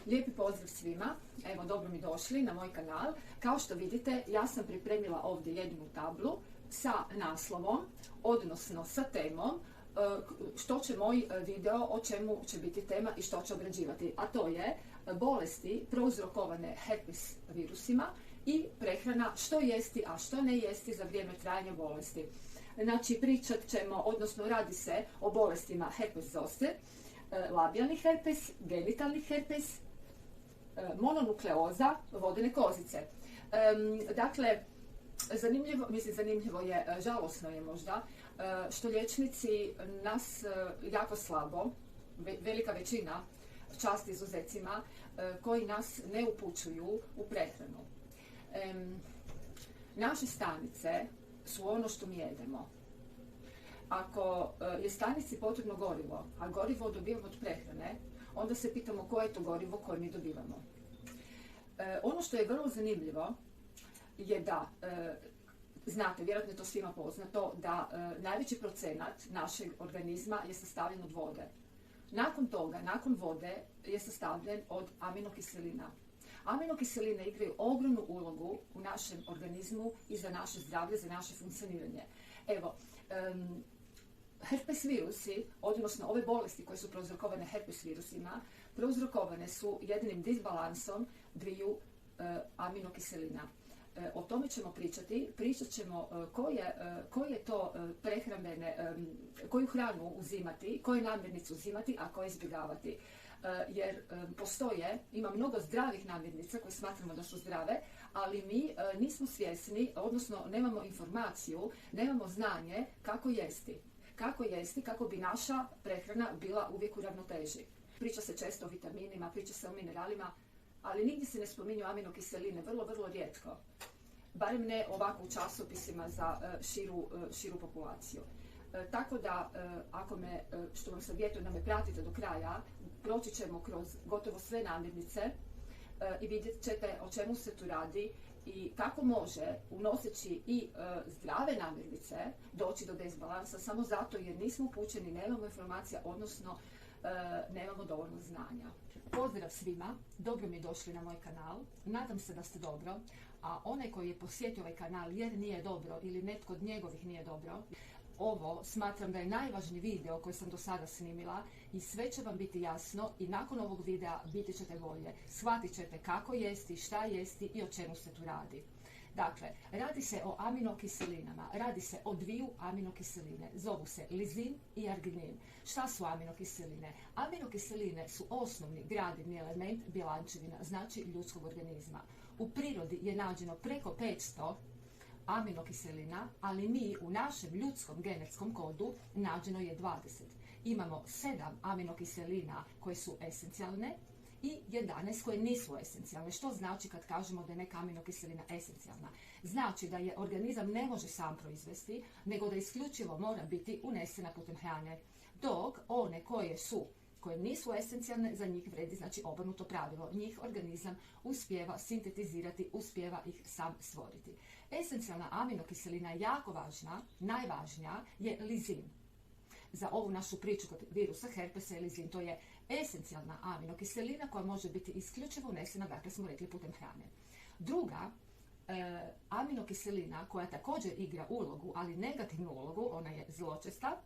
Lijepi pozdrav svima, evo dobro mi došli na moj kanal. Kao što vidite, ja sam pripremila ovdje jednu tablu sa naslovom, odnosno sa temom što će moj video, o čemu će biti tema i što će obrađivati. A to je bolesti prouzrokovane herpes virusima i prehrana, što jesti, a što ne jesti za vrijeme trajanja bolesti. Znači pričat ćemo, odnosno radi se o bolestima herpes zoster, labijalni herpes, genitalni herpes, mononukleoza, vodene kozice. Dakle, zanimljivo je, žalosno je možda, što liječnici nas jako slabo, velika većina, čast izuzecima, koji nas ne upućuju u prehranu. Naše stanice su ono što mi jedemo. Ako je stanici potrebno gorivo, a gorivo dobivamo od prehrane, onda se pitamo koje je to gorivo koje mi dobivamo. Ono što je vrlo zanimljivo je da, znate, vjerojatno je to svima poznato, da najveći procenat našeg organizma je sastavljen od vode. Nakon toga, nakon vode, je sastavljen od aminokiselina. Aminokiseline igraju ogromnu ulogu u našem organizmu i za naše zdravlje, za naše funkcioniranje. Evo, herpes virusi, odnosno ove bolesti koje su prouzrokovane herpes virusima, prouzrokovane su jednim disbalansom dviju aminokiselina. O tome ćemo pričati. Pričat ćemo koje to prehrambene, koju hranu uzimati, koje namirnice uzimati, a koje izbjegavati. Jer ima mnogo zdravih namirnica koje smatramo da su zdrave, ali mi nismo svjesni, odnosno nemamo informaciju, nemamo znanje kako jesti. Kako jesti, kako bi naša prehrana bila uvijek u ravnoteži. Priča se često o vitaminima, priča se o mineralima, ali nigdje se ne spominju aminokiseline, vrlo rijetko. Barem ne ovako u časopisima za širu populaciju. Tako da, što vam savjetujem da me pratite do kraja, proći ćemo kroz gotovo sve namirnice i vidjet ćete o čemu se tu radi i kako može, unoseći i zdrave namirnice, doći do disbalansa samo zato jer nismo upućeni, nemamo informacija, odnosno nemamo dovoljno znanja. Pozdrav svima, dobro mi došli na moj kanal, nadam se da ste dobro, a onaj koji je posjetio ovaj kanal jer nije dobro ili netko od njegovih nije dobro, ovo smatram da je najvažniji video koji sam do sada snimila i sve će vam biti jasno i nakon ovog videa biti ćete bolje. Shvatit ćete kako jesti, šta jesti i o čemu se tu radi. Dakle, radi se o aminokiselinama, radi se o dviju aminokiseline, zovu se lizin i arginin. Šta su aminokiseline? Aminokiseline su osnovni gradivni element bjelančevina, znači ljudskog organizma. U prirodi je nađeno preko 500 aminokiselina, ali mi u našem ljudskom genetskom kodu nađeno je 20. Imamo 7 aminokiselina koje su esencijalne i 11 koje nisu esencijalne. Što znači kad kažemo da je neka aminokiselina esencijalna? Znači da je organizam ne može sam proizvesti, nego da isključivo mora biti unesena putem hrane. Dok one koje nisu esencijalne, za njih vredi znači obrnuto pravilo. Njih organizam uspijeva sintetizirati, uspijeva ih sam stvoriti. Esencijalna aminokiselina je jako važna, najvažnija je lizin. Za ovu našu priču kod virusa herpesa je lizin. To je esencijalna aminokiselina koja može biti isključivo unesena, dakle smo rekli, putem hrane. Druga aminokiselina koja također igra ulogu, ali negativnu ulogu, ona je zločesta,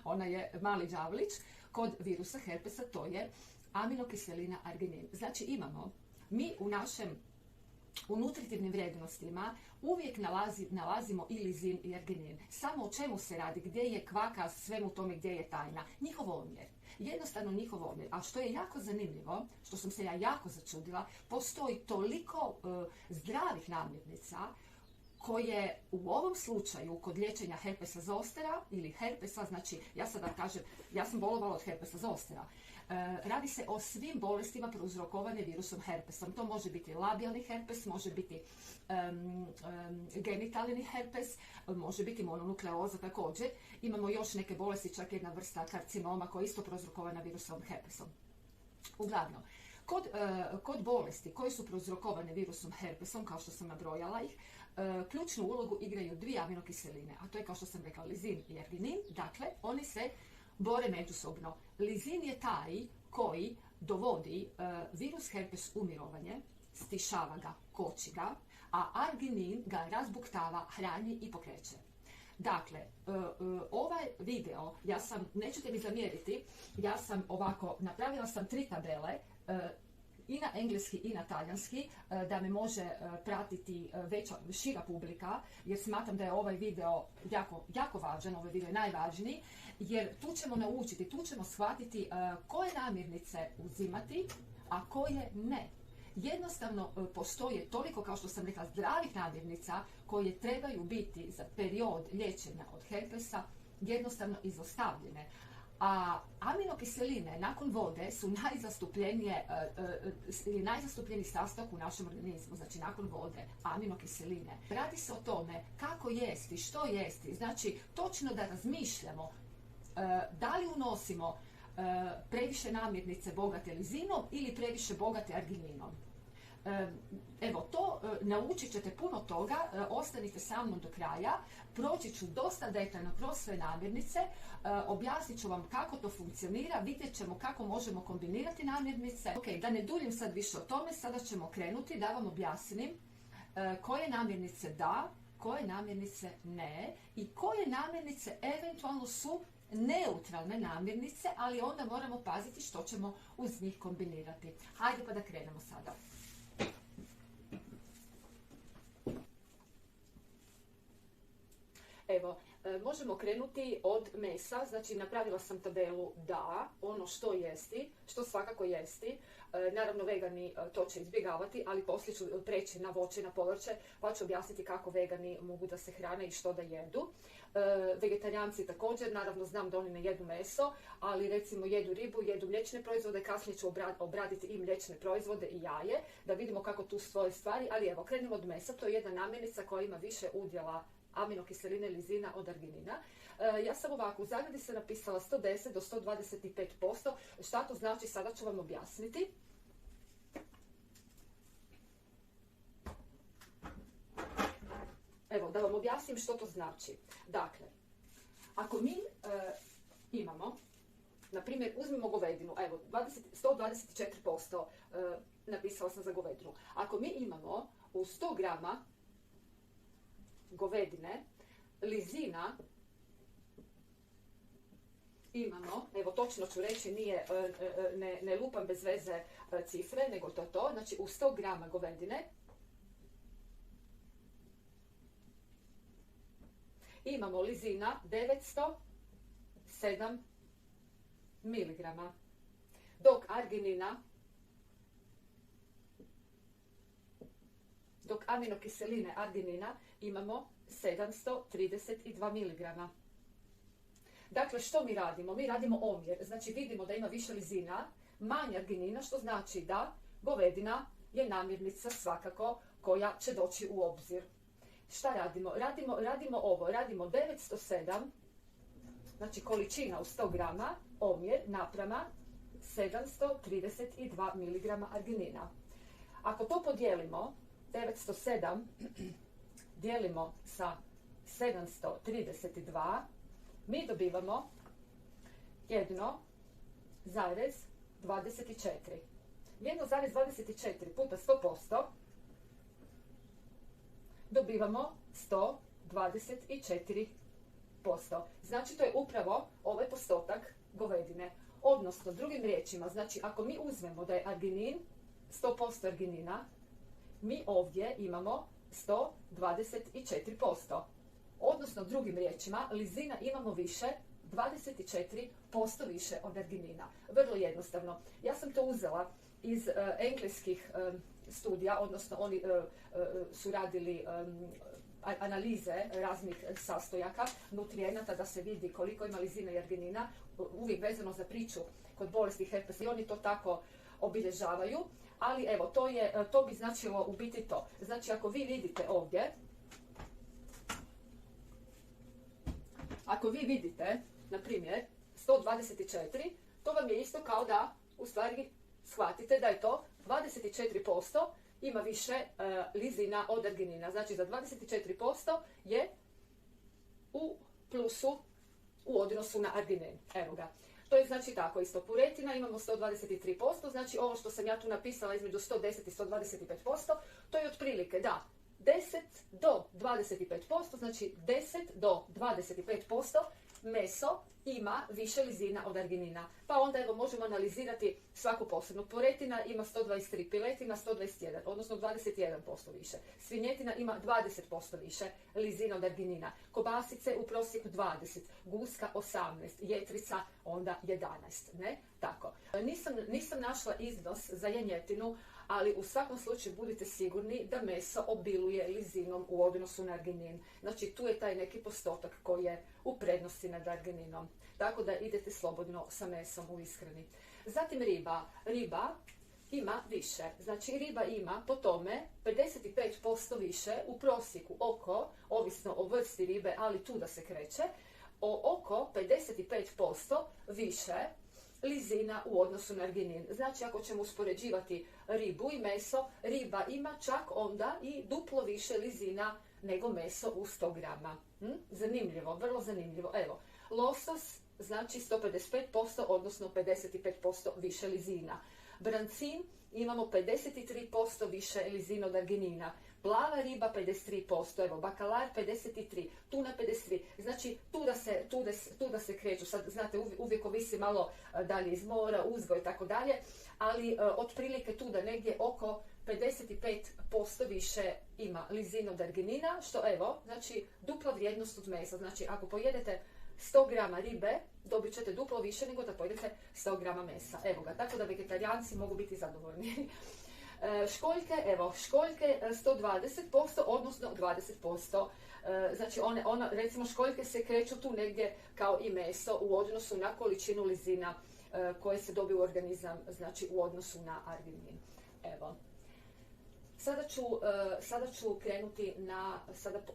ona je mali đavlić, kod virusa herpesa to je aminokiselina arginin. Znači mi u našem nutritivnim vrijednostima uvijek nalazimo i lizin i arginin. Samo o čemu se radi, gdje je kvaka svemu tome, gdje je tajna? Njihov omjer. Jednostavno njihov omjer. A što je jako zanimljivo, što sam se ja jako začudila, postoji toliko zdravih namirnica koje u ovom slučaju kod liječenja herpesa zostera ili herpesa, znači ja sada kažem, ja sam bolovala od herpesa zostera. Radi se o svim bolestima prouzrokovane virusom herpesom. To može biti labijalni herpes, može biti genitalni herpes, može biti mononukleoza također. Imamo još neke bolesti, čak jedna vrsta karcinoma koja je isto prouzrokovana virusom herpesom. Uglavnom, kod bolesti koje su prouzrokovane virusom herpesom, kao što sam nabrojala ih, ključnu ulogu igraju dvije aminokiseline, a to je, kao što sam rekla, lizin i arginin. Dakle, oni se bore međusobno. Lizin je taj koji dovodi virus herpes u mirovanje, stišava ga, koči ga, a arginin ga razbuktava, hrani i pokreće. Dakle, ovaj video, nećete mi zamjeriti, napravila sam 3 tabele, i na engleski i na talijanski, da me može pratiti šira publika, jer smatram da je ovaj video jako važan, ovaj video je najvažniji, jer tu ćemo naučiti, tu ćemo shvatiti koje namirnice uzimati, a koje ne. Jednostavno postoje toliko, kao što sam rekla, zdravih namirnica koje trebaju biti za period liječenja od herpesa jednostavno izostavljene. A aminokiseline nakon vode su najzastupljeniji sastojak u našem organizmu, znači nakon vode, aminokiseline. Radi se o tome kako jesti, što jesti, znači točno da razmišljamo da li unosimo previše namirnice bogate lizinom ili previše bogate argininom. Evo, naučit ćete puno toga, ostanite sa mnom do kraja, proći ću dosta detaljno kroz sve namirnice, objasnit ću vam kako to funkcionira, vidjet ćemo kako možemo kombinirati namirnice. Ok, da ne duljim sad više o tome, sada ćemo krenuti da vam objasnim koje namirnice da, koje namirnice ne i koje namirnice eventualno su neutralne namirnice, ali onda moramo paziti što ćemo uz njih kombinirati. Hajde pa da krenemo sada. Evo, možemo krenuti od mesa, znači napravila sam tabelu da, ono što jesti, što svakako jesti. Naravno vegani to će izbjegavati, ali poslije ću preći na voće i na povrće, pa ću objasniti kako vegani mogu da se hrane i što da jedu. Vegetarijanci također, naravno znam da oni ne jedu meso, ali recimo jedu ribu, jedu mliječne proizvode, kasnije ću obraditi i mliječne proizvode i jaje, da vidimo kako tu stoje stvari, ali evo, krenemo od mesa, to je jedna namirnica koja ima više udjela aminokiseline lizina od arginina. Ja sam ovako, u zagradi sam napisala 110 do 125%. Šta to znači, sada ću vam objasniti. Evo, da vam objasnim što to znači. Dakle, ako mi imamo, na primjer, uzmemo govedinu, evo, 124% napisala sam za govedinu. Ako mi imamo u 100 grama govedine, lizina, imamo, evo točno ću reći, ne lupam bez veze cifre, nego to, znači u 100 grama govedine imamo lizina 907 miligrama, dok aminokiseline arginina imamo 732 mg. Dakle, što mi radimo? Mi radimo omjer. Znači, vidimo da ima više lizina, manje arginina, što znači da govedina je namirnica svakako koja će doći u obzir. Šta radimo? Radimo ovo. Radimo 907, znači količina u 100 grama, omjer naprama 732 mg arginina. Ako to podijelimo, 907 dijelimo sa 732, mi dobivamo 1,24. 1,24 puta 100% dobivamo 124%. Znači, to je upravo ovaj postotak govedine. Odnosno, drugim riječima, znači ako mi uzmemo da je arginin 100% arginina, mi ovdje imamo 124%. Odnosno, drugim riječima, lizina imamo više, 24% više od arginina. Vrlo jednostavno. Ja sam to uzela iz engleskih studija, odnosno oni su radili analize raznih sastojaka, nutrijenata, da se vidi koliko ima lizina i arginina, uvijek vezano za priču kod bolesti herpesa, i oni to tako obilježavaju. Ali evo, to bi značilo u biti to. Znači, ako vi vidite ovdje, na primjer, 124, to vam je isto kao da, u stvari, shvatite da je to 24% ima više lizina od arginina. Znači, za 24% je u plusu u odnosu na arginin. Evo ga. To je znači tako isto. Puretina imamo 123%, znači ovo što sam ja tu napisala između 110 i 125%, to je otprilike, da, 10 do 25%, znači 10 do 25% meso ima više lizina od arginina. Pa onda evo možemo analizirati svaku posebno. Puretina ima 123, piletina 121, odnosno 21% više. Svinjetina ima 20% više lizina od arginina. Kobasice u prosjeku 20, guska 18, jetrica onda 11. Ne? Tako. Nisam našla iznos za janjetinu, ali u svakom slučaju budite sigurni da meso obiluje lizinom u odnosu na arginin. Znači tu je taj neki postotak koji je u prednosti nad argininom. Tako da idete slobodno sa mesom u ishrani. Zatim riba. Riba ima više. Znači riba ima po tome 55% više u prosjeku oko, ovisno o vrsti ribe, ali tu da se kreće, oko 55% više lizina u odnosu na arginin. Znači, ako ćemo uspoređivati ribu i meso, riba ima čak onda i duplo više lizina nego meso u 100 grama. Zanimljivo, vrlo zanimljivo. Evo, losos znači 155%, odnosno 55% više lizina. Brancin imamo 53% više lizina od arginina. Plava riba 53%, evo, bakalar 53%, tuna 53%. Znači, tu da se kreću. Sad, znate, uvijek ovisi malo dalje iz mora, uzgoj i tako dalje, ali otprilike tu da negdje oko 55% više ima lizina od arginina, što evo, znači, dupla vrijednost od mesa. Znači, ako pojedete 100 grama ribe, dobit ćete duplo više nego da pojedete 100 grama mesa. Evo ga, tako da vegetarijanci mogu biti zadovoljni. Školjke, evo, školjke 120%, odnosno 20%. Znači, recimo, školjke se kreću tu negdje kao i meso u odnosu na količinu lizina koje se dobije u organizam, znači u odnosu na arginin. Evo. Sada ću krenuti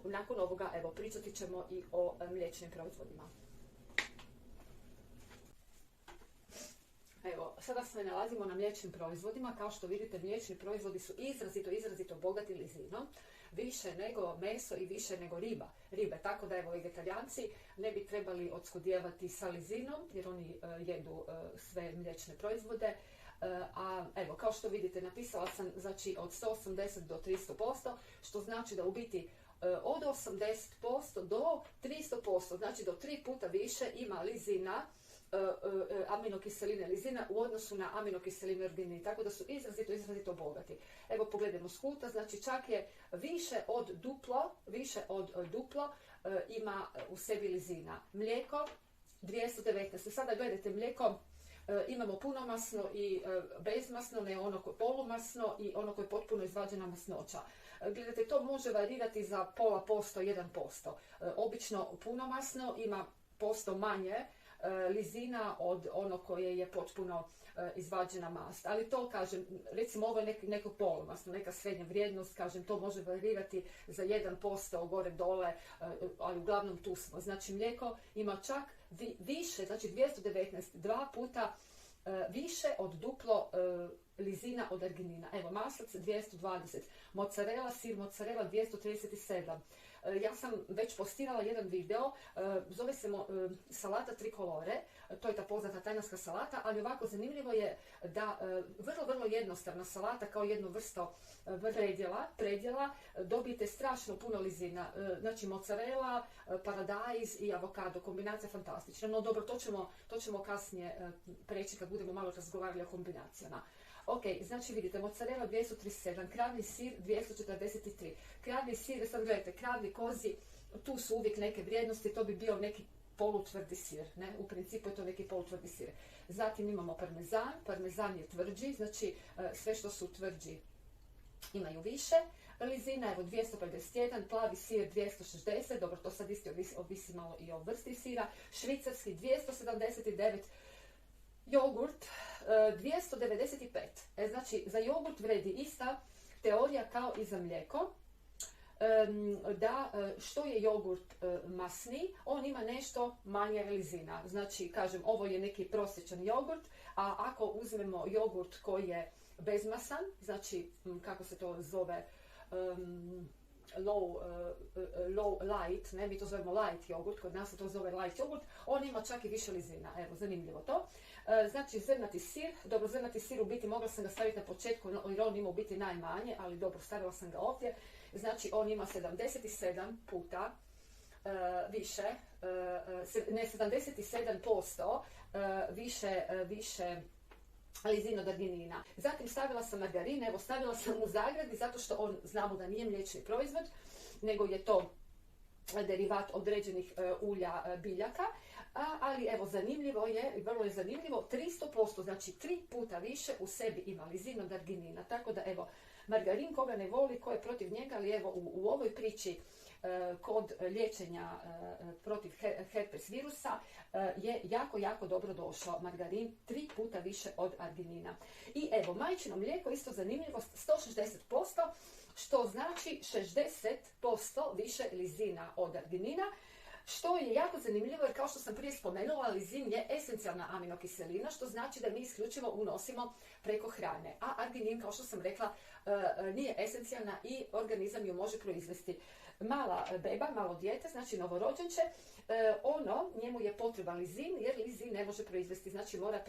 nakon ovoga, evo, pričati ćemo i o mliječnim proizvodima. Evo, sada se nalazimo na mliječnim proizvodima. Kao što vidite, mliječni proizvodi su izrazito bogati lizinom. Više nego meso i više nego ribe. Tako da, evo, vegetarijanci ne bi trebali odskudijevati sa lizinom, jer oni jedu sve mliječne proizvode. A evo, kao što vidite, napisala sam, znači, od 180 do 300%, što znači da u biti od 80% do 300%, znači do 3 puta više ima lizina, aminokiseline lizina u odnosu na aminokiseline arginin, tako da su izrazito bogati. Evo, pogledajmo skuta, znači čak je više od duplo ima u sebi lizina. Mlijeko 219. Sada gledajte, mlijeko imamo punomasno i bezmasno, ne ono koje je polumasno i ono koje je potpuno izvađena masnoća. Gledajte, to može varirati za 0,5%, 1%. Obično punomasno ima posto manje lizina od ono koje je potpuno izvađena mast. Ali to, kažem, recimo ovo je neko polumasno, neka srednja vrijednost, kažem, to može varirati za 1% gore dole, ali uglavnom tu smo. Znači, mlijeko ima čak više, znači 219, 2 puta više od duplo lizina od arginina. Evo, maslac 220, sir mozzarella 237. Ja sam već postirala jedan video, zove se salata trikolore, to je ta poznata tajlanska salata, ali ovako zanimljivo je da vrlo jednostavna salata kao jednu vrstu predjela dobijete strašno puno lizina. Znači, mozzarella, paradajz i avokado, kombinacija fantastična. No dobro, to ćemo kasnije preći kad budemo malo razgovarali o kombinacijama. Ok, znači vidite, mozzarella 237, kravni sir 243. Kravni sir, sad gledajte, kravni, kozi, tu su uvijek neke vrijednosti, to bi bio neki polutvrdi sir, ne? U principu je to neki polutvrdi sir. Zatim imamo parmezan je tvrđi, znači sve što su tvrđi imaju više lizina, evo 251, plavi sir 260, dobro, to sad isto ovisi malo i o vrsti sira, švicarski 279, jogurt 295. Znači, za jogurt vredi ista teorija kao i za mlijeko, da što je jogurt masniji, on ima nešto manje lizina. Znači, kažem, ovo je neki prosječan jogurt, a ako uzmemo jogurt koji je bezmasan, znači, kako se to zove, low light, ne, mi to zovemo light jogurt, kod nas se to zove light jogurt, on ima čak i više lizina, evo, zanimljivo to. Znači, zrnati sir, dobro, zrnati sir u biti mogla sam ga staviti na početku, jer on ima u biti najmanje, ali dobro, stavila sam ga ovdje. Znači, on ima 77 puta više, ne 77% više lizin od arginina. Zatim stavila sam margarin, evo stavila sam u zagradi zato što on, znamo da nije mliječni proizvod, nego je to derivat određenih ulja biljaka, ali evo zanimljivo je, vrlo je zanimljivo, 300%, znači 3 puta više u sebi ima lizin od arginina, tako da evo, margarin koga ne voli, ko je protiv njega, ali evo u ovoj priči kod liječenja protiv herpes virusa je jako dobro došao margarin 3 puta više od arginina. I evo, majčino mlijeko, isto zanimljivost, 160%, što znači 60% više lizina od arginina, što je jako zanimljivo jer kao što sam prije spomenula, lizin je esencijalna aminokiselina, što znači da mi isključivo unosimo preko hrane. A arginin, kao što sam rekla, nije esencijalna i organizam ju može proizvesti. Mala beba, malo dijete, znači novorođenče, njemu je potreban lizin jer lizin ne može proizvesti, znači mora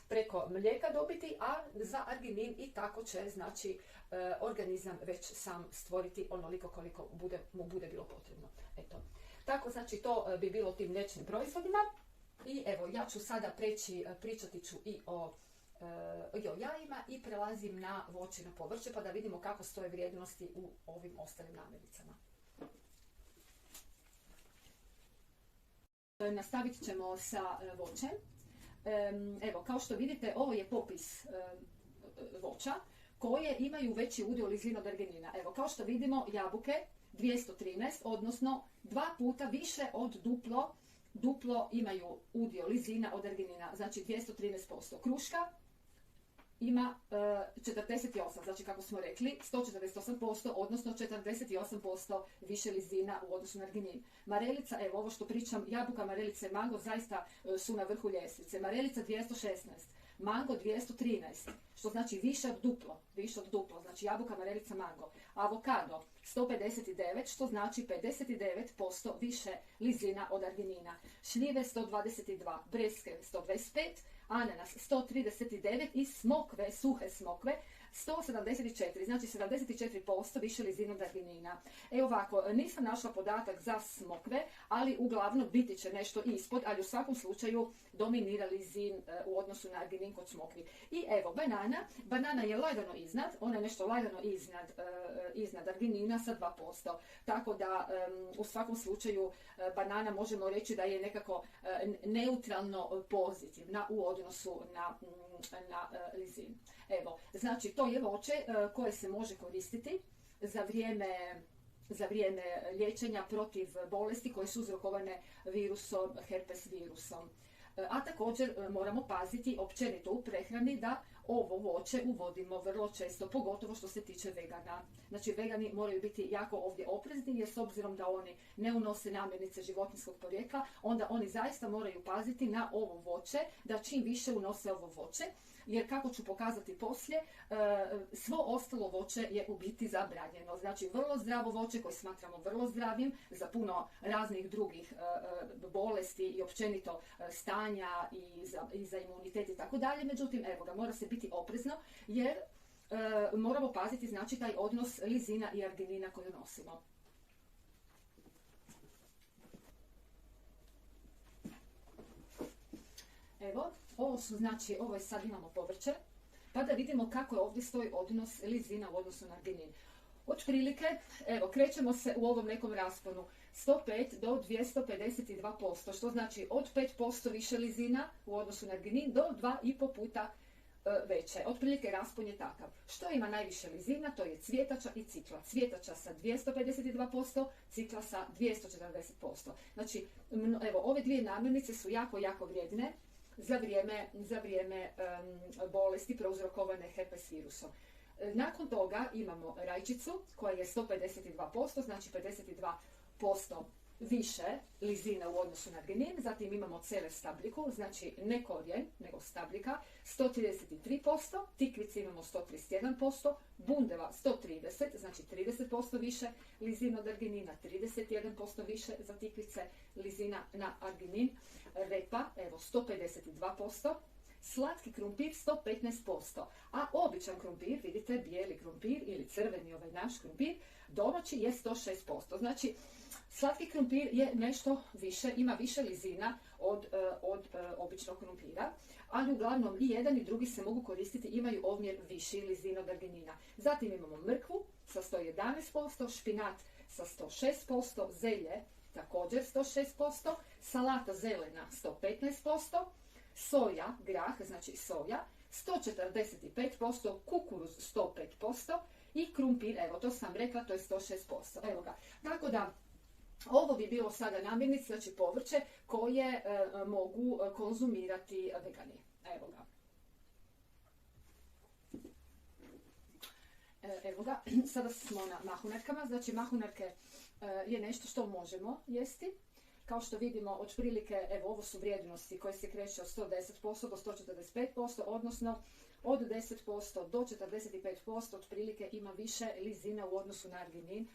preko mlijeka dobiti, a za arginin i tako će, znači, organizam već sam stvoriti onoliko koliko mu bude bilo potrebno. Eto. Tako, znači, to bi bilo tim mliječnim proizvodima. I evo, ja ću sada pričati ću i o jajima i prelazim na voće i na povrće, pa da vidimo kako stoje vrijednosti u ovim ostalim namirnicama. Nastavit ćemo sa voćem. Evo, kao što vidite, ovo je popis voća koje imaju veći udio lizina od arginina. Evo, kao što vidimo, jabuke 213, odnosno 2 puta više od duplo imaju udio lizina od arginina, znači 213%. Kruška ima 48, znači kako smo rekli, 148%, odnosno 48% više lizina u odnosu na arginin. Marelica, evo ovo što pričam, jabuka, marelica i mango zaista su na vrhu ljestvice. Marelica 216, mango 213, što znači više od duplo, znači jabuka, marelica, mango. Avokado 159, što znači 59% više lizina od arginina. Šljive 122, breskve 125, ananas 139 i smokve, suhe smokve 174, znači 74% više lizina od arginina. Evo ovako, nisam našla podatak za smokve, ali uglavnom biti će nešto ispod, ali u svakom slučaju dominira lizin u odnosu na arginin kod smokvi. I evo, banana je lagano iznad, ona je nešto lagano iznad arginina sa 2%. Tako da u svakom slučaju banana možemo reći da je nekako neutralno pozitivna u odnosu na lizin. Evo, znači to je voće koje se može koristiti za vrijeme liječenja protiv bolesti koje su uzrokovane virusom, herpes virusom. A također moramo paziti općenito u prehrani da ovo voće uvodimo vrlo često, pogotovo što se tiče vegana. Znači vegani moraju biti jako ovdje oprezni jer s obzirom da oni ne unose namirnice životinjskog porijekla, onda oni zaista moraju paziti na ovo voće, da čim više unose ovo voće. Jer kako ću pokazati poslije, svo ostalo voće je u biti zabranjeno. Znači vrlo zdravo voće koje smatramo vrlo zdravim za puno raznih drugih bolesti i općenito stanja i za imunitet i tako dalje. Međutim, evo ga, mora se biti oprezno jer moramo paziti, znači, taj odnos lizina i arginina koju nosimo. Evo, ovo je sad imamo povrće, pa da vidimo kako je ovdje stoji odnos lizina u odnosu na arginin. Otprilike, evo, krećemo se u ovom nekom rasponu 105 do 252%, što znači od 5% više lizina u odnosu na arginin do 2,5 puta veće. Otprilike raspon je takav. Što ima najviše lizina, to je cvjetača i cikla. Cvjetača sa 252%, cikla sa 240%. Znači, evo, ove dvije namirnice su jako vrijedne za vrijeme bolesti prouzrokovane herpes virusom. Nakon toga imamo rajčicu koja je 152%, znači 52% više lizina u odnosu na arginin. Zatim imamo cele stabljiku, znači ne korijen, nego stabljika, 133%, tikvice imamo 131%, bundeva 130, znači 30% više lizina od arginina, 31% više za tikvice lizina na arginin, repa, evo 152%, slatki krumpir 115%, a običan krumpir, vidite, bijeli krumpir ili crveni ovaj naš krumpir, domaći je 106%. Znači, slatki krumpir je nešto više, ima više lizina od običnog krumpira, ali uglavnom i jedan i drugi se mogu koristiti, imaju omjer viši lizina od arginina. Zatim imamo mrkvu sa 111%, špinat sa 106%, zelje također 106%, salata zelena 115%, soja, grah, znači soja, 145%, kukuruz 105% i krumpir, evo to sam rekla, to je 106%. Evo ga. Tako da, ovo bi bilo sada namirnice, znači povrće koje mogu konzumirati vegani. Evo ga. Evo ga, sada smo na mahunarkama, znači mahunarke je nešto što možemo jesti. Kao što vidimo, otprilike, evo ovo su vrijednosti koje se kreće od 110% do 145%, odnosno od 10% do 45% otprilike ima više lizina u odnosu na arginin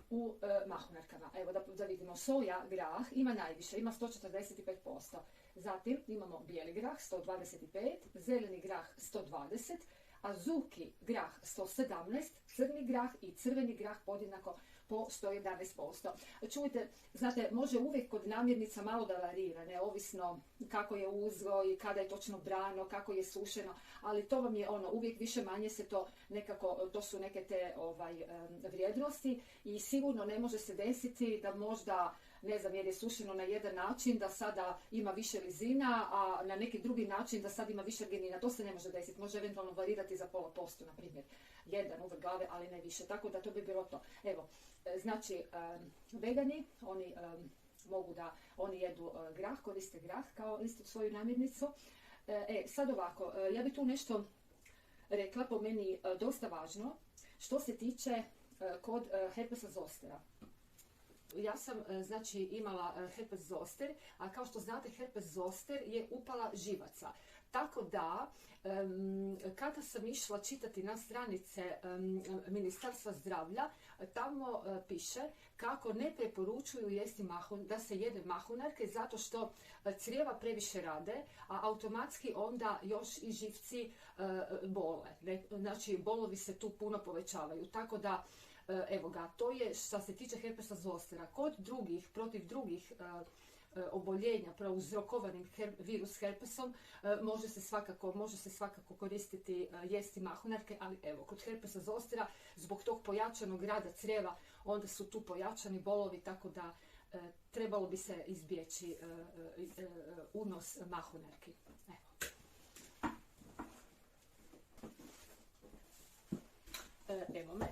u mahunarkama. Evo da vidimo, soja, grah ima najviše, ima 145%. Zatim imamo bijeli grah 125, zeleni grah 120, azuki grah 117, crni grah i crveni grah podjednako po 111%. Čujte, znate, može uvijek kod namirnica malo da varira, neovisno kako je uzgoj, kada je točno brano, kako je sušeno, ali to vam je uvijek više manje se to nekako, to su neke te vrijednosti i sigurno ne može se desiti da možda, ne znam, jer je sušeno na jedan način da sada ima više lizina, a na neki drugi način da sad ima više arginina. To se ne može desiti, može eventualno varirati za 0,5%, na primjer. Jedan uvrh glave, ali ne više. Tako da to bi bilo to. Evo, znači, vegani, oni mogu da, oni jedu grah, koriste grah kao isto svoju namirnicu. Sad ovako, ja bi tu nešto rekla, po meni dosta važno, što se tiče kod herpesa zostera. Ja sam, znači, imala herpes zoster, a kao što znate, herpes zoster je upala živaca. Tako da, kada sam išla čitati na stranice Ministarstva zdravlja, tamo piše kako ne preporučuju jesti da se jede mahunarke zato što crijeva previše rade, a automatski onda još i živci bole. Znači, bolovi se tu puno povećavaju. Tako da, evo ga, to je što se tiče herpesa zostera. Kod drugih, protiv drugih oboljenja prouzrokovanim virus herpesom može se svakako koristiti jesti mahunarke, ali evo, kod herpesa zostera zbog tog pojačanog rada crijeva onda su tu pojačani bolovi, tako da trebalo bi se izbjeći unos mahunarki. Evo me.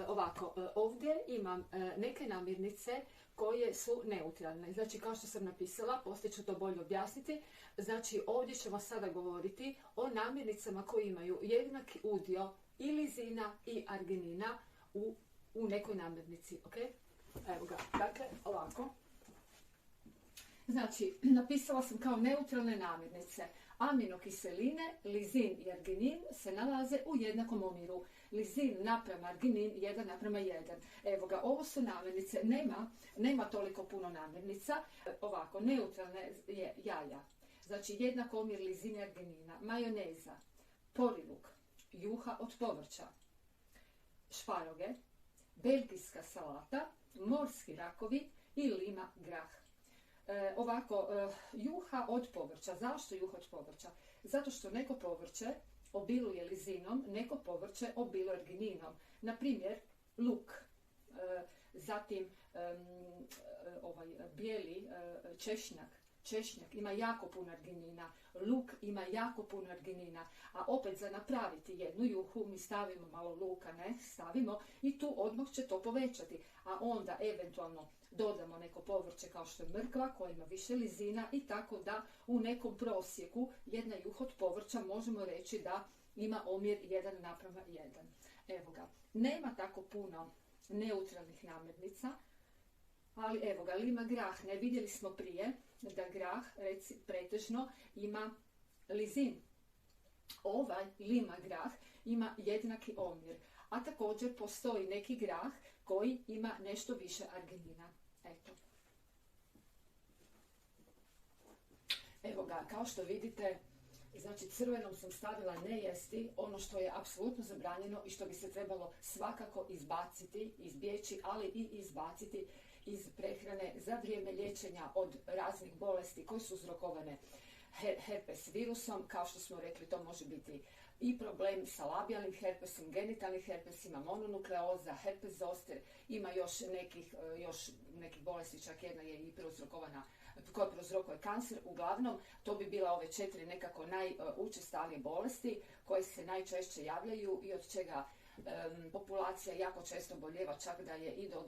Ovako, ovdje imam neke namirnice koje su neutralne. Znači, kao što sam napisala, poslije ću to bolje objasniti. Znači, ovdje ćemo sada govoriti o namirnicama koje imaju jednaki udio i lizina i arginina u nekoj namirnici. Okay? Evo ga, dakle, ovako. Znači, napisala sam kao neutralne namirnice. Aminokiseline, lizin i arginin se nalaze u jednakom omjeru. Lizin naprema arginin 1:1. Evo ga, ovo su namirnice, nema toliko puno namirnica. Ovako, neutralne je jaja. Znači, jednak omjer lizine i arginina, majoneza, poriluk, juha od povrća, šparoge, belgijska salata, morski rakovi i lima grah. Ovako, juha od povrća. Zašto juha od povrća? Zato što neko povrće obiluje lizinom, neko povrće obiluje argininom. Na primjer, luk, zatim bijeli češnjak ima jako puno arginina, luk ima jako puno arginina, a opet za napraviti jednu juhu mi stavimo malo luka, stavimo i tu odmah će to povećati, a onda eventualno dodamo neko povrće kao što je mrkva koja ima više lizina i tako da u nekom prosjeku jedna juha od povrća možemo reći da ima omjer 1:1. Evo ga, nema tako puno neutralnih namirnica Ali evo ga, lima grah, ne vidjeli smo prije da grah pretežno ima lizin. Ovaj lima grah ima jednaki omjer, a također postoji neki grah koji ima nešto više arginina. Eto. Evo ga, kao što vidite, znači crvenom sam stavila ne jesti ono što je apsolutno zabranjeno i što bi se trebalo svakako izbaciti, izbjeći, ali i izbaciti iz prehrane za vrijeme liječenja od raznih bolesti koje su uzrokovane herpes virusom. Kao što smo rekli, to može biti i problem sa labijalnim herpesom, genitalnim herpesima, mononukleoza, herpes zoster, ima još nekih bolesti, čak jedna je i prouzrokovana, koja prouzrokuje kancer. Uglavnom, to bi bila ove 4 nekako najučestalije bolesti koje se najčešće javljaju i od čega populacija jako često boljeva, čak da je i do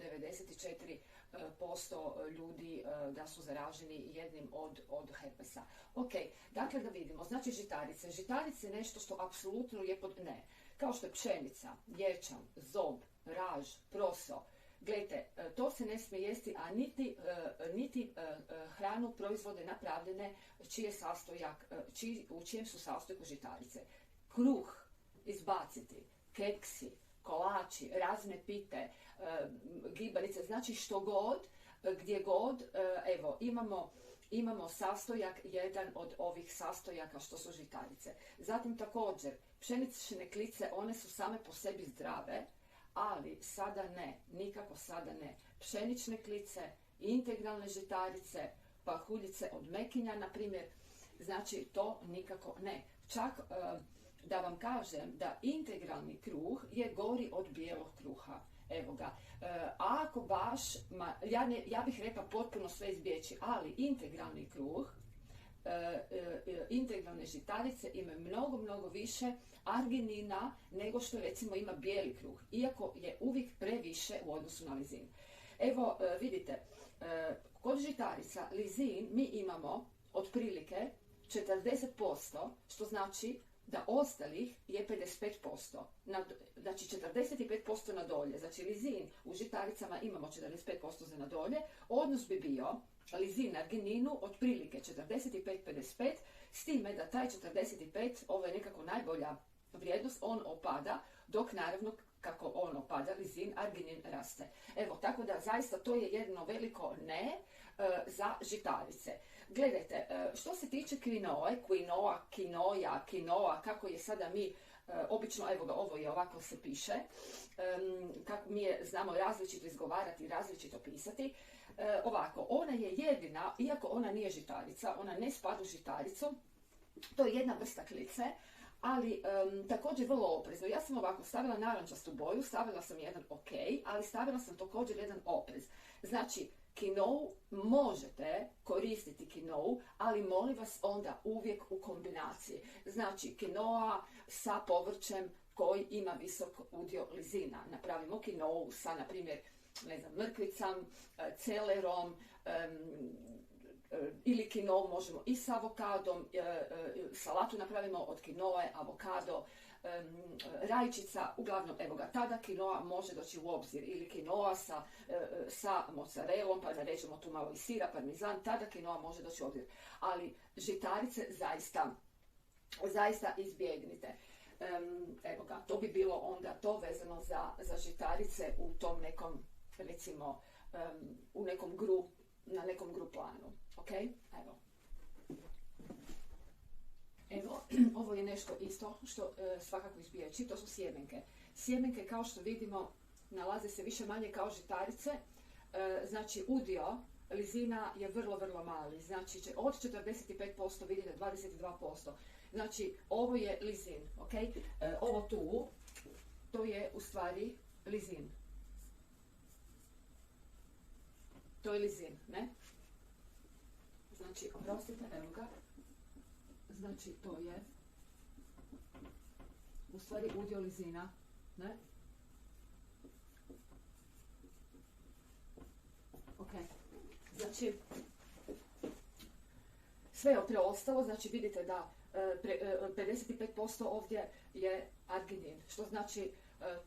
94% ljudi da su zaraženi jednim od herpesa. Ok, dakle da vidimo, znači žitarice. Žitarice je nešto što apsolutno je pod ne. Kao što je pšenica, ječam, zob, raž, proso. Gledajte, to se ne smije jesti, a niti hranu proizvode napravljene u čijem su sastojku žitarice. Kruh izbaciti, keksi, kolači, razne pite, gibanice, znači što god, gdje god, evo, imamo sastojak, jedan od ovih sastojaka što su žitarice. Zatim također, pšenične klice, one su same po sebi zdrave, ali sada ne, nikako sada ne. Pšenične klice, integralne žitarice, pahuljice od mekinja, na primjer, znači to nikako ne. Čak da vam kažem da integralni kruh je gori od bijelog kruha. Evo ga. A ako baš, ja bih rekla potpuno sve izbjeći, ali integralni kruh, integralne žitarice imaju mnogo više arginina nego što recimo ima bijeli kruh, iako je uvijek previše u odnosu na lizin. Evo vidite, kod žitarica lizin mi imamo otprilike 40%, što znači da ostalih je 55%. Znači 45% na dolje. Znači lizin u žitaricama imamo 45% za nadolje. Odnos bi bio lizin na argininu otprilike 45-55, s time da taj 45, ovo je nekako najbolja vrijednost, on opada, dok naravno kako on opada, lizin, arginin raste. Evo, tako da zaista to je jedno veliko ne za žitarice. Gledajte, što se tiče kvinoe, quinoa, kako je sada mi obično, evo ga, ovo je ovako se piše, kako mi je znamo različito izgovarati, različito pisati. Ovako, ona je jedina, iako ona nije žitarica, ona ne spada u žitaricu, to je jedna vrsta klice, ali također vrlo oprezno. Ja sam ovako stavila narančastu boju, stavila sam jedan ok, ali stavila sam također jedan oprez. Znači, quinoa možete koristiti quinoa, ali molim vas onda uvijek u kombinaciji. Znači, quinoa sa povrćem koji ima visok udio lizina. Napravimo quinoa sa, na primjer, ne znam, mrkvicom, celerom, ili quinoa možemo i sa avokadom, salatu napravimo od quinoe, avokado, rajčica, uglavnom, evo ga, tada quinoa može doći u obzir, ili quinoa sa mozzarellom, pa da rećemo tu malo i sira, parmezan, tada quinoa može doći u obzir. Ali žitarice zaista izbjegnite. Evo ga, to bi bilo onda to vezano za žitarice u tom nekom, recimo, na nekom gru planu. Ok? Evo, ovo je nešto isto što svakako izbjeći, to su sjemenke. Sjemenke, kao što vidimo, nalaze se više manje kao žitarice, znači udio lizina je vrlo mali, znači od 45% vidite 22%. Znači, ovo je lizin, ok? Ovo tu, to je u stvari lizin. To je lizin, ne? Znači, oprostite, evo ga. Znači, to je u stvari udio lizina, ne? Ok. Znači, sve je preostalo, znači vidite da 55% ovdje je arginin, što znači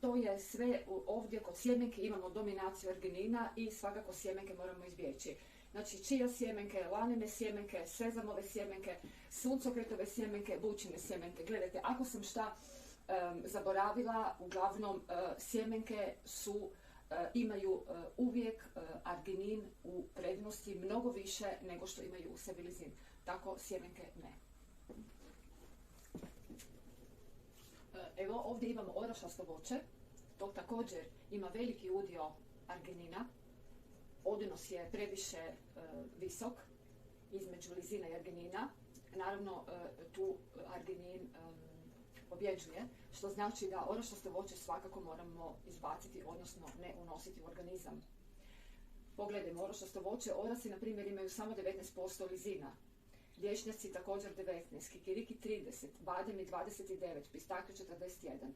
to je sve ovdje kod sjemenke imamo dominaciju arginina i svakako sjemenke moramo izbjeći. Znači čija sjemenke, lanine sjemenke, sezamove sjemenke, suncokretove sjemenke, bućine sjemenke. Gledajte, ako sam šta zaboravila, uglavnom sjemenke imaju uvijek arginin u prednosti mnogo više nego što imaju u sebi lizin. Tako sjemenke ne. Evo ovdje imamo orašasto voće, to također ima veliki udio arginina, odnos je previše visok između lizina i arginina, naravno tu arginin pobjeđuje, što znači da orašasto voće svakako moramo izbaciti, odnosno ne unositi u organizam. Pogledajmo, orašasto voće, orasi na primjer imaju samo 19% lizina, lješnjaci također 19, kikiriki 30, bademi 29, pistakli 41,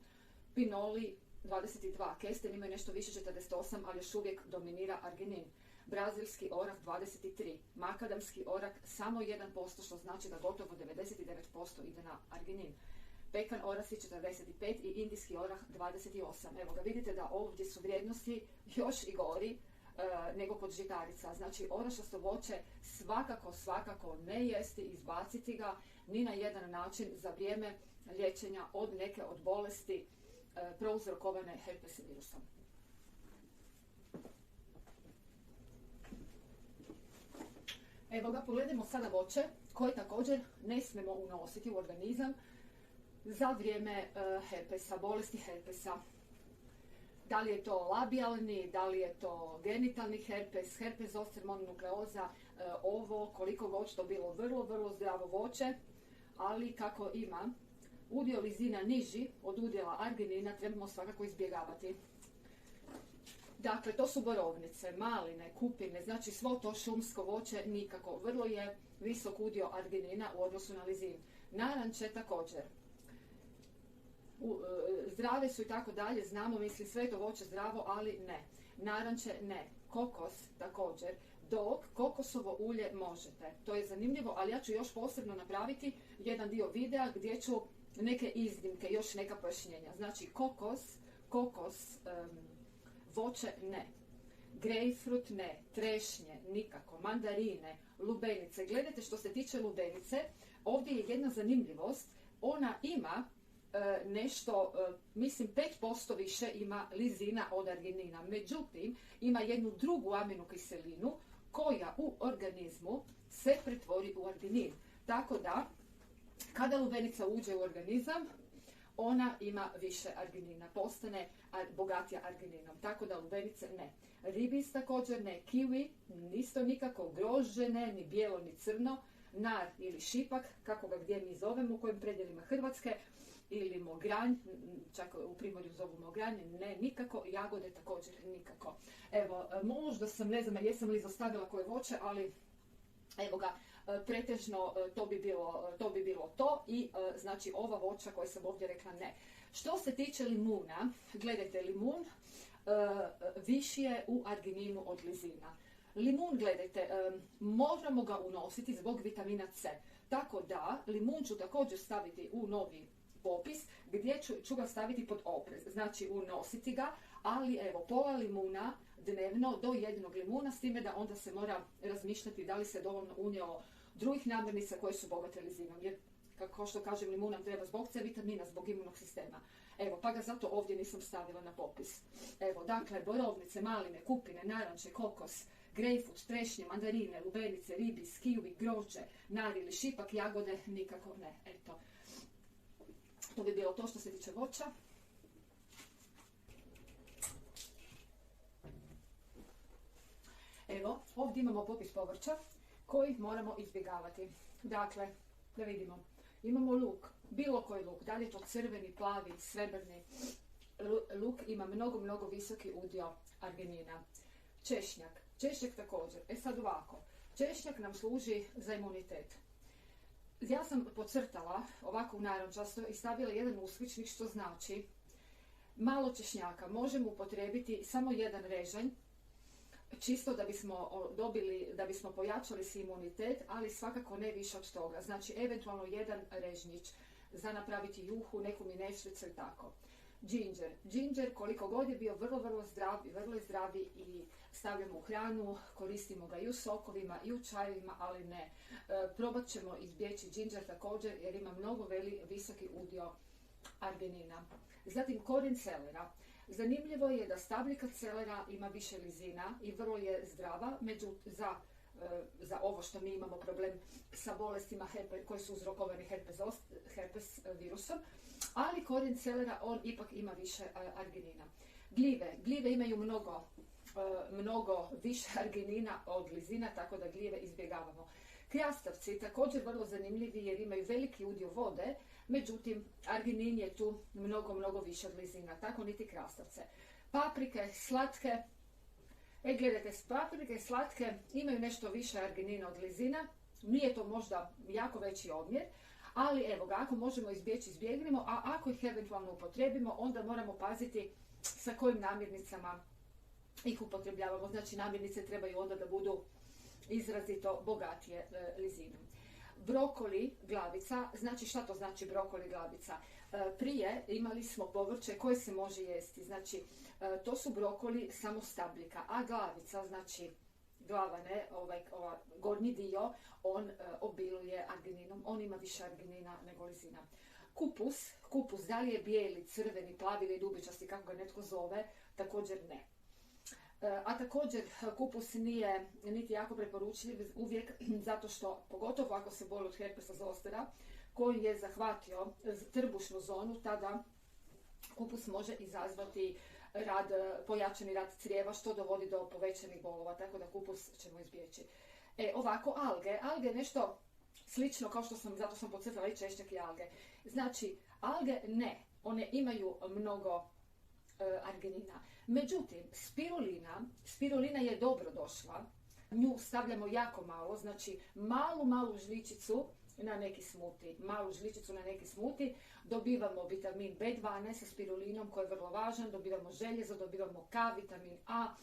pinoli 22, kesten imaju nešto više 48, ali još uvijek dominira arginin. Brazilski orah 23, makadamski orah samo 1%, što znači da gotovo 99% ide na arginin. Pekan orasi 45 i indijski orah 28. Evo ga, vidite da ovdje su vrijednosti još i gori nego kod žitarica. Znači orašasto voće svakako ne jesti, izbaciti ga ni na jedan način za vrijeme liječenja od neke od bolesti prouzrokovane herpes virusom. Evo ga, pogledajmo sada voće koje također ne smijemo unositi u organizam za vrijeme herpesa, bolesti herpesa. Da li je to labijalni, da li je to genitalni herpes, herpes zoster mononukleoza, ovo koliko god to bilo vrlo zdravo voće, ali kako ima udio lizina niži od udjela arginina, trebamo svakako izbjegavati. Dakle, to su borovnice, maline, kupine, znači svo to šumsko voće nikako. Vrlo je visok udio arginina u odnosu na lizin. Naranče također. Zdrave su i tako dalje, znamo, mislim, sve to voće zdravo, ali ne. Naranče ne. Kokos također. Dok kokosovo ulje možete. To je zanimljivo, ali ja ću još posebno napraviti jedan dio videa gdje ću neke iznimke, još neka pojašnjenja. Znači, kokos, voće ne. Grejpfrut ne. Trešnje nikako. Mandarine, lubenice. Gledajte, što se tiče lubenice, ovdje je jedna zanimljivost. Ona ima nešto, mislim 5% više ima lizina od arginina. Međutim, ima jednu drugu aminokiselinu koja u organizmu se pretvori u arginin. Tako da, kada lubenica uđe u organizam, ona ima više arginina, postane bogatija argininom. Tako da lubenice ne. Ribis također ne. Kiwi, isto nikako. Grožđe ne, ni bijelo ni crno. Nar ili šipak, kako ga gdje mi zovemo, u kojim predjelima Hrvatske, ili mogranj, čak u Primorju zovu mogranj, ne, nikako. Jagode također nikako. Evo, možda sam, ne znam, jesam li izostavila koje voće, ali evo ga, pretežno to bi bilo to i znači ova voća koje sam ovdje rekla ne. Što se tiče limuna, gledajte, limun viši je u argininu od lizina. Limun, gledajte, moramo ga unositi zbog vitamina C. Tako da, limun ću također staviti u novi popis gdje ću ga staviti pod oprez. Znači, unositi ga, ali evo, pola limuna dnevno do jednog limuna, s time da onda se mora razmišljati da li se dovoljno unijelo drugih namirnica koje su bogate lizinom. Jer, kao što kažem, limun nam treba zbog C vitamina, zbog imunog sistema. Evo, pa ga zato ovdje nisam stavila na popis. Evo, dakle, borovnice, maline, kupine, naranče, kokos, grejpfrut, trešnje, mandarine, lubenice, ribis, kiwi, grožđe, nar ili šipak, jagode, nikako ne. Eto, to bi bilo to što se tiče voća. Evo, ovdje imamo popis povrća koji moramo izbjegavati. Dakle, da vidimo. Imamo luk, bilo koji luk, da li je to crveni, plavi, srebrni. Luk ima mnogo visoki udio arginina. Češnjak također. E sad ovako, češnjak nam služi za imunitet. Ja sam podcrtala ovako u narančasto i stavila jedan uskličnik, što znači malo češnjaka. Možemo upotrijebiti samo jedan režanj čisto da bismo pojačali si imunitet, ali svakako ne više od toga. Znači, eventualno jedan režnjić za napraviti juhu, neku mineštricu i tako. Ginger, koliko god je bio vrlo je zdravi i stavljamo u hranu, koristimo ga i u sokovima i u čajevima, ali ne. Probat ćemo izbjeći ginger također jer ima mnogo visoki udio arginina. Zatim korijen celera. Zanimljivo je da stabljika celera ima više lizina i vrlo je zdrava, za ovo što mi imamo problem sa bolestima koji su uzrokovani herpes virusom, ali korijen celera on ipak ima više arginina. Gljive imaju mnogo više arginina od lizina, tako da gljive izbjegavamo. Krastavci također vrlo zanimljivi jer imaju veliki udio vode, međutim arginin je tu mnogo više od lizina, tako niti krastavce. Paprike slatke, gledajte, paprike slatke imaju nešto više arginina od lizina, nije to možda jako veći omjer, ali evo ga, ako možemo izbjeći, izbjegnimo, a ako ih eventualno upotrijebimo, onda moramo paziti sa kojim namirnicama ih upotrebljavamo. Znači, namirnice trebaju onda da budu izrazito bogatije lizinom. Brokoli glavica, znači šta to znači brokoli glavica? Prije imali smo povrće koje se može jesti, znači to su brokoli samo stabljika, a glavica, znači glava, ne, gornji dio, on obiluje argininom, on ima više arginina nego lizina. Kupus, da li je bijeli, crveni, plavi ili dubičasti, kako ga netko zove, također ne. A također kupus nije niti jako preporučljiv uvijek zato što, pogotovo ako se boli od herpesa zostera, koji je zahvatio trbušnu zonu, tada kupus može izazvati pojačani rad crijeva što dovodi do povećanih bolova, tako da kupus ćemo izbjeći. Ovako, alge je nešto slično kao što zato sam podcrtala i češćak i alge. Znači, alge ne, one imaju mnogo arginina. Međutim, spirulina je dobro došla, nju stavljamo jako malo, znači malu žličicu na neki smuti, dobivamo vitamin B12 sa spirulinom koji je vrlo važan, dobivamo željezo, dobivamo K, vitamin A,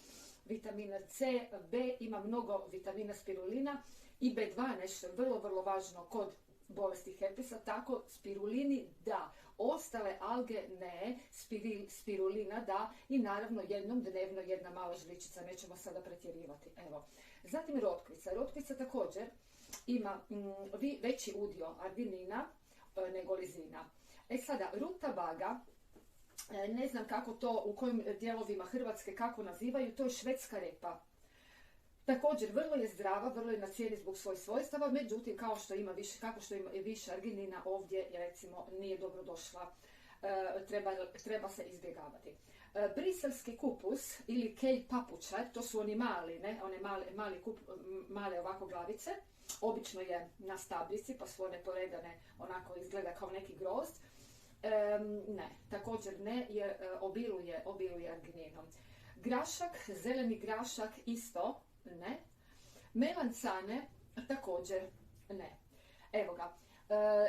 vitamina C, B, ima mnogo vitamina spirulina i B12 što je vrlo važno kod bolesti herpesa, tako spirulini da, ostale alge ne, spirulina da i naravno jednom dnevno jedna mala žličica, nećemo sada pretjerivati. Evo. Zatim rotkvica također ima veći udio arginina nego lizina. Sada, rutabaga, ne znam kako to, u kojim dijelovima Hrvatske kako nazivaju, to je švedska repa. Također, vrlo je zdrava, vrlo je na cijeni zbog svojih svojstava, međutim, kako što ima više arginina, ovdje recimo nije dobro došla, treba se izbjegavati. Briselski kupus ili kelj papučar, to su oni mali, ne, one male ovako glavice, obično je na stabljici, pa su one poredane, onako izgleda kao neki grozd. Ne, također ne, jer obiluje argininom. Grašak, zeleni grašak isto ne. Melancane također ne. Evo ga.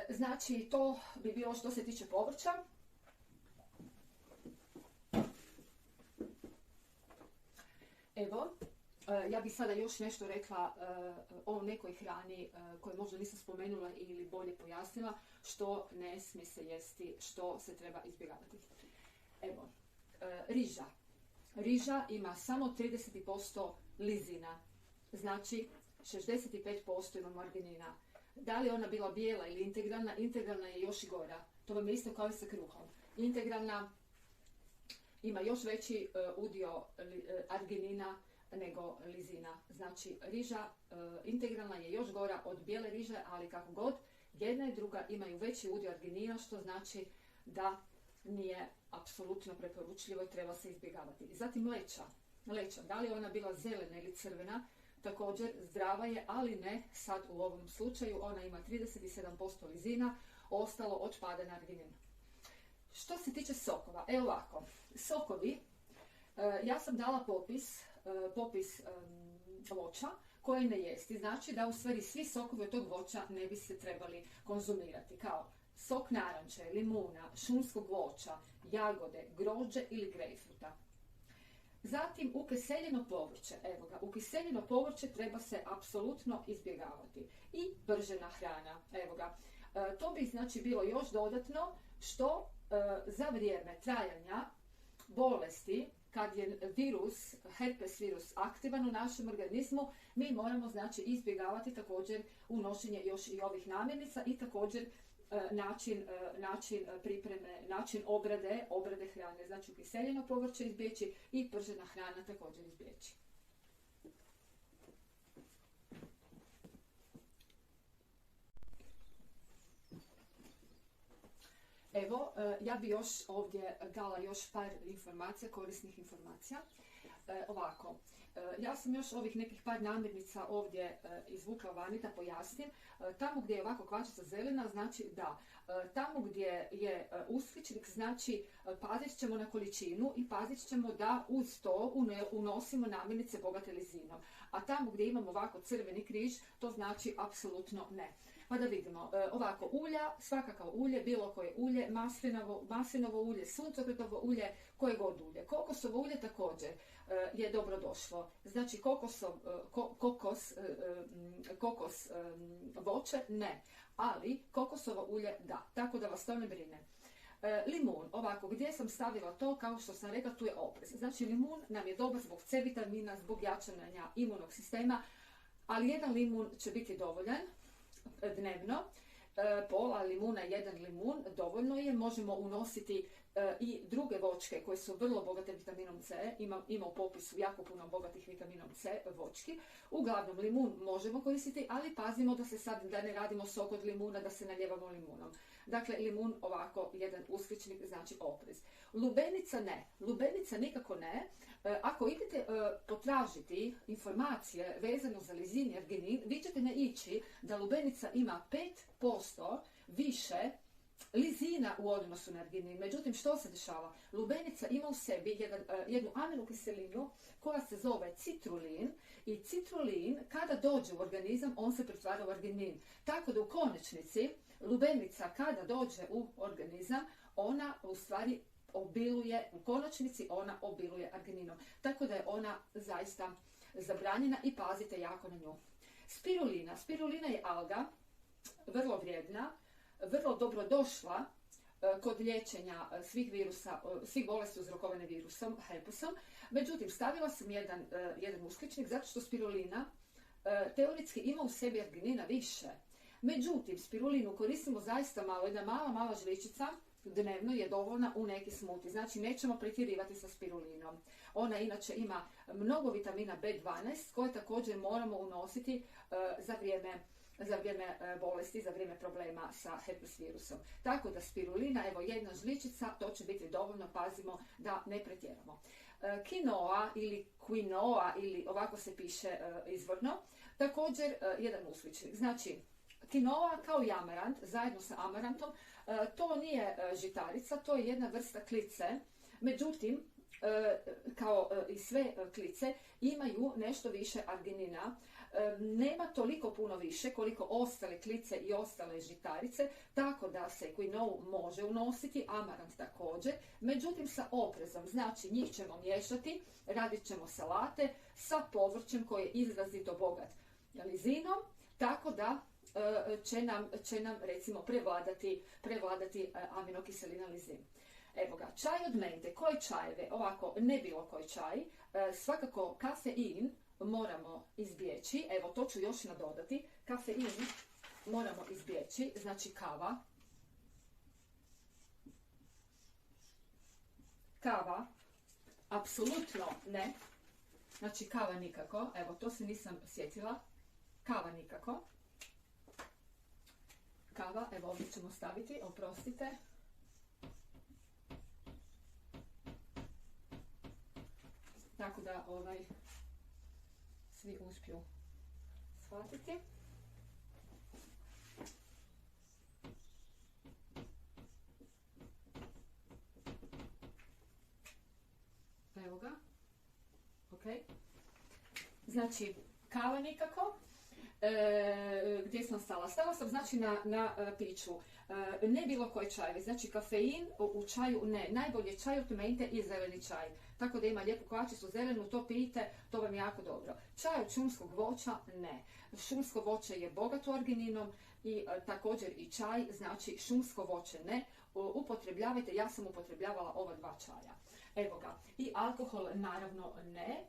Znači, to bi bilo što se tiče povrća. Evo, ja bih sada još nešto rekla o nekoj hrani koju možda nisam spomenula ili bolje pojasnila, što ne smije se jesti, što se treba izbjegavati. Evo, riža. Riža ima samo 30% lizina, znači 65% imamo arginina. Da li ona bila bijela ili integralna? Integralna je još i gora. To vam je isto kao i sa kruhom. Integralna ima još veći udio arginina nego lizina. Znači, riža integralna je još gora od bijele riže, ali kako god, jedna i druga imaju veći udio arginina, što znači da nije apsolutno preporučljivo i treba se izbjegavati. Zatim leća, da li ona bila zelena ili crvena, također zdrava je, ali ne sad u ovom slučaju, ona ima 37% lizina, ostalo otpada na arginin. Što se tiče sokova, ovako, sokovi, ja sam dala popis voća koje ne jesti, znači da u stvari svi sokovi od tog voća ne bi se trebali konzumirati, kao sok naranče, limuna, šumskog voća, jagode, grožđe ili grejpfruta. Zatim ukiseljeno povrće. Evo ga, ukiseljeno povrće treba se apsolutno izbjegavati. I pržena hrana. Evo ga. To bi znači bilo još dodatno što za vrijeme trajanja bolesti, kad je virus, herpes virus aktivan u našem organizmu, mi moramo znači izbjegavati također unošenje još i ovih namirnica i također način pripreme, način obrade hrane. Znači ukiseljeno povrće izbjeći i pržena hrana također izbjeći. Evo, ja bi još ovdje dala još par informacija, korisnih informacija. Ovako, ja sam još ovih nekih par namirnica ovdje izvukla vani da pojasnim. Tamo gdje je ovako kvačica zelena, znači da. Tamo gdje je uskličnik, znači pazit ćemo na količinu i pazit ćemo da uz to unosimo namirnice bogate lizinom. A tamo gdje imamo ovako crveni križ, to znači apsolutno ne. Pa da vidimo, ovako ulja, svakako ulje, bilo koje ulje, maslinovo ulje, suncokretovo ulje, koje god ulje. Kokosovo ulje također je dobro došlo. Znači kokos voće ne, ali kokosovo ulje da, tako da vas to ne brine. Limun, ovako, gdje sam stavila to, kao što sam rekla, tu je oprez. Znači limun nam je dobar zbog C vitamina, zbog jačanja imunog sistema, ali jedan limun će biti dovoljan dnevno. Pola limuna, jedan limun, dovoljno je. Možemo unositi i druge voćke koje su vrlo bogate vitaminom C. Ima u popisu jako puno bogatih vitaminom C voćki. Uglavnom limun možemo koristiti, ali pazimo da ne radimo sok od limuna, da se naljevamo limunom. Dakle, limun ovako, jedan uskličnik, znači oprez. Lubenica ne. Lubenica nikako ne. Ako idete potražiti informacije vezano za lizin i arginin, vi ćete naići da lubenica ima 5% više lizina u odnosu na arginin. Međutim, što se dešava? Lubenica ima u sebi jednu aminokiselinu koja se zove citrulin i citrulin kada dođe u organizam, on se pretvara u arginin. Tako da u konačnici lubenica kada dođe u organizam, ona u stvari u konačnici ona obiluje argininom. Tako da je ona zaista zabranjena i pazite jako na nju. Spirulina. Spirulina je alga, vrlo vrijedna, vrlo dobrodošla kod liječenja svih bolesti uzrokovane virusom, herpesom. Međutim, stavila sam jedan uskličnik zato što spirulina teoretski ima u sebi arginina više. Međutim, spirulinu koristimo zaista malo, jedna mala žličica dnevno je dovoljna u neki smuti. Znači, nećemo pretjerivati sa spirulinom. Ona inače ima mnogo vitamina B12 koje također moramo unositi za vrijeme bolesti, za vrijeme problema sa herpes virusom. Tako da spirulina, evo jedna žličica, to će biti dovoljno, pazimo da ne pretjeramo. Quinoa ili quinoa, ili ovako se piše izvorno, također jedan uskličnik. Znači, quinoa kao i amarant, zajedno sa amarantom, to nije žitarica, to je jedna vrsta klice. Međutim, kao i sve klice, imaju nešto više arginina. Nema toliko puno više koliko ostale klice i ostale žitarice, tako da se quinoa može unositi, amarant također, međutim sa oprezom. Znači, njih ćemo miješati, radit ćemo salate sa povrćem koji je izrazito bogat lizinom, tako da će nam recimo prevladati aminokiselina lizin. Evo ga, čaj od mente. Koje čajeve? Ovako, ne bilo koji čaj. Svakako kafein moramo izbjeći. Evo, to ću još nadodati. Kafein moramo izbjeći. Znači kava. Kava, apsolutno ne. Znači kava nikako. Evo, to se nisam sjetila. Kava nikako. Kava, evo ovdje ćemo staviti, oprostite. Tako da svi uspiju shvatiti. Evo ga. Ok. Znači, kava nikako. gdje sam stala? Stala sam znači na piću. Ne bilo koje čajeve, znači kafein u čaju ne. Najbolje čaj od mente i zeleni čaj. Tako da ima lijepu kvačicu zelenu, to pijte, to vam je jako dobro. Čaj od šumskog voća ne. Šumsko voće je bogato argininom i također i čaj, znači šumsko voće ne. Upotrebljavajte, ja sam upotrebljavala ova 2 čaja. Evo ga. I alkohol naravno ne.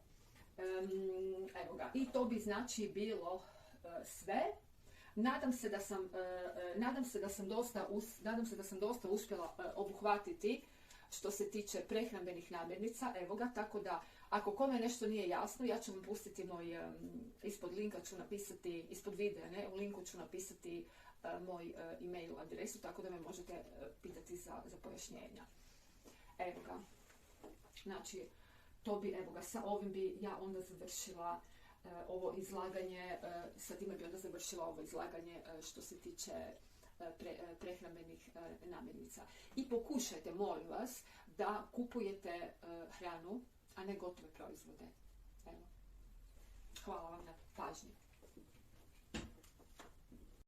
Evo ga. I to bi znači bilo sve. Nadam se da sam dosta uspjela obuhvatiti što se tiče prehrambenih namirnica. Evo ga, tako da ako kome nešto nije jasno, ja ću vam pustiti moj, ispod linka ću napisati, ispod videa, ne, u linku ću napisati moj e-mail adresu, tako da me možete pitati za pojašnjenja. Evo ga. Znači, to bi, evo ga, sa ovim bi ja onda završila ovo izlaganje, sa time bi onda završila ovo izlaganje što se tiče prehrambenih namirnica. I pokušajte, molim vas, da kupujete hranu, a ne gotove proizvode. Evo. Hvala vam na pažnji.